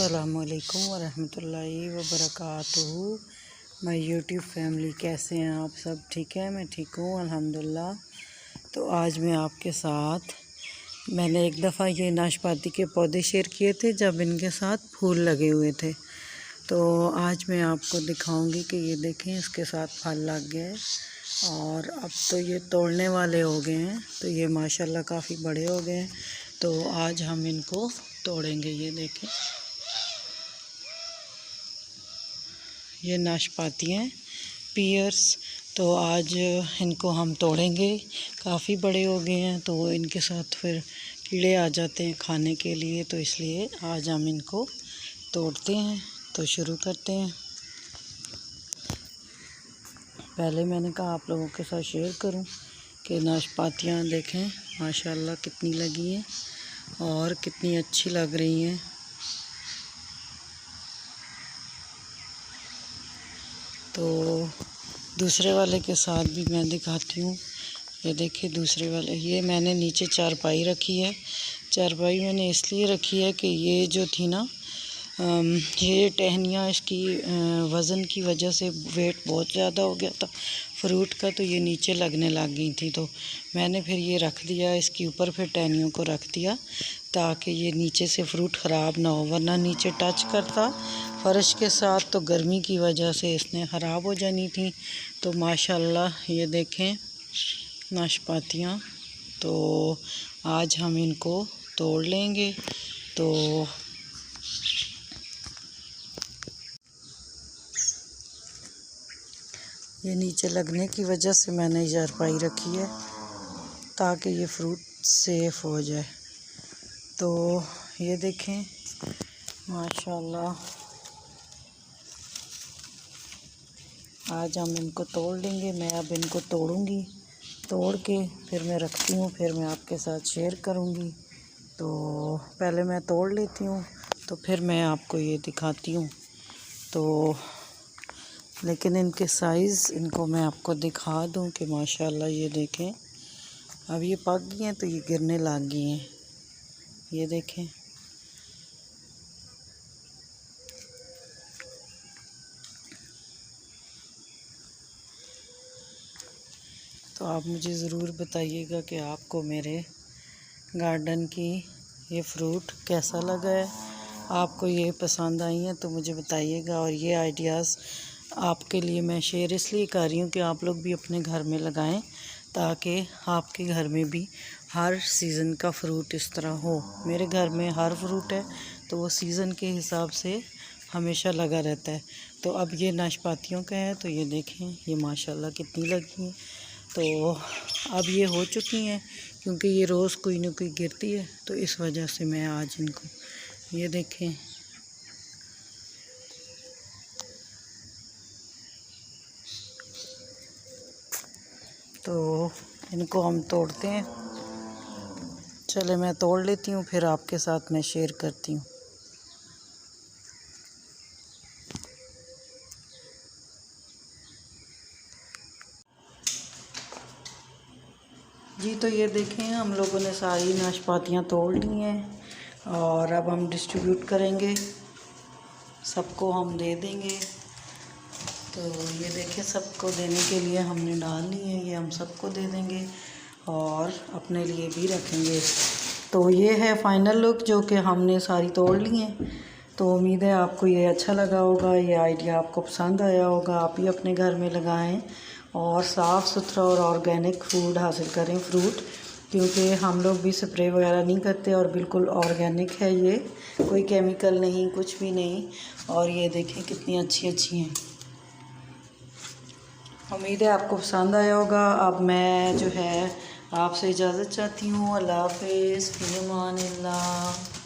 अस्सलामुअलैकुम वरहमतुल्लाहि वबरकातुहू। My YouTube family, कैसे हैं आप सब? ठीक है, मैं ठीक हूँ अल्हम्दुलिल्लाह। तो आज मैं आपके साथ मैंने एक दफ़ा ये नाशपाती के पौधे शेयर किए थे जब इनके साथ फूल लगे हुए थे। तो आज मैं आपको दिखाऊंगी कि ये देखें, इसके साथ फल लग गए और अब तो ये तोड़ने वाले हो गए हैं। तो ये माशाल्लाह काफ़ी बड़े हो गए हैं। तो आज हम इनको तोड़ेंगे। ये देखें, ये नाशपाती हैं, पियर्स। तो आज इनको हम तोड़ेंगे। काफ़ी बड़े हो गए हैं तो इनके साथ फिर कीड़े आ जाते हैं खाने के लिए, तो इसलिए आज हम इनको तोड़ते हैं। तो शुरू करते हैं। पहले मैंने कहा आप लोगों के साथ शेयर करूं कि नाशपातियां देखें माशाल्लाह कितनी लगी हैं और कितनी अच्छी लग रही हैं। तो दूसरे वाले के साथ भी मैं दिखाती हूँ। ये देखिए दूसरे वाले, ये मैंने नीचे चारपाई रखी है। चारपाई मैंने इसलिए रखी है कि ये जो थी ना, ये टहनियाँ इसकी वज़न की वजह से वेट बहुत ज़्यादा हो गया था फ्रूट का, तो ये नीचे लगने लग गई थी। तो मैंने फिर ये रख दिया, इसके ऊपर फिर टहनियों को रख दिया ताकि ये नीचे से फ्रूट ख़राब ना हो, वरना नीचे टच करता फ़र्श के साथ तो गर्मी की वजह से इसने ख़राब हो जानी थी। तो माशाल्लाह ये देखें नाशपातियाँ। तो आज हम इनको तोड़ लेंगे। तो ये नीचे लगने की वजह से मैंने चारपाई रखी है ताकि ये फ्रूट सेफ़ हो जाए। तो ये देखें माशाल्लाह, आज हम इनको तोड़ लेंगे। मैं अब इनको तोड़ूंगी, तोड़ के फिर मैं रखती हूँ, फिर मैं आपके साथ शेयर करूँगी। तो पहले मैं तोड़ लेती हूँ तो फिर मैं आपको ये दिखाती हूँ। तो लेकिन इनके साइज़, इनको मैं आपको दिखा दूँ कि माशाल्लाह ये देखें, अब ये पक गई हैं तो ये गिरने लग गई हैं। ये देखें, तो आप मुझे ज़रूर बताइएगा कि आपको मेरे गार्डन की ये फ्रूट कैसा लगा है। आपको ये पसंद आई हैं तो मुझे बताइएगा। और ये आइडियाज़ आपके लिए मैं शेयर इसलिए कर रही हूँ कि आप लोग भी अपने घर में लगाएं ताकि आपके घर में भी हर सीज़न का फ्रूट इस तरह हो। मेरे घर में हर फ्रूट है तो वो सीज़न के हिसाब से हमेशा लगा रहता है। तो अब ये नाशपातियों का है, तो ये देखें ये माशाल्लाह कितनी लगी हैं। तो अब ये हो चुकी हैं क्योंकि ये रोज़ कोई ना कोई गिरती है, तो इस वजह से मैं आज इनको, ये देखें तो इनको हम तोड़ते हैं। चले मैं तोड़ लेती हूँ, फिर आपके साथ मैं शेयर करती हूँ। जी तो ये देखें हम लोगों ने सारी नाशपातियाँ तोड़ ली हैं और अब हम डिस्ट्रीब्यूट करेंगे, सबको हम दे देंगे। तो ये देखें सबको देने के लिए हमने डाल ली है, ये हम सबको दे देंगे और अपने लिए भी रखेंगे। तो ये है फाइनल लुक जो कि हमने सारी तोड़ ली हैं। तो उम्मीद है आपको ये अच्छा लगा होगा, ये आइडिया आपको पसंद आया होगा। आप भी अपने घर में लगाएं और साफ़ सुथरा और ऑर्गेनिक फूड हासिल करें, फ्रूट, क्योंकि हम लोग भी स्प्रे वगैरह नहीं करते और बिल्कुल ऑर्गेनिक है ये, कोई केमिकल नहीं, कुछ भी नहीं। और ये देखें कितनी अच्छी अच्छी हैं। उम्मीद है आपको पसंद आया होगा। अब मैं जो है आपसे इजाज़त चाहती हूँ। अल्लाह हाफ़िज़, फ़ी अमान अल्लाह।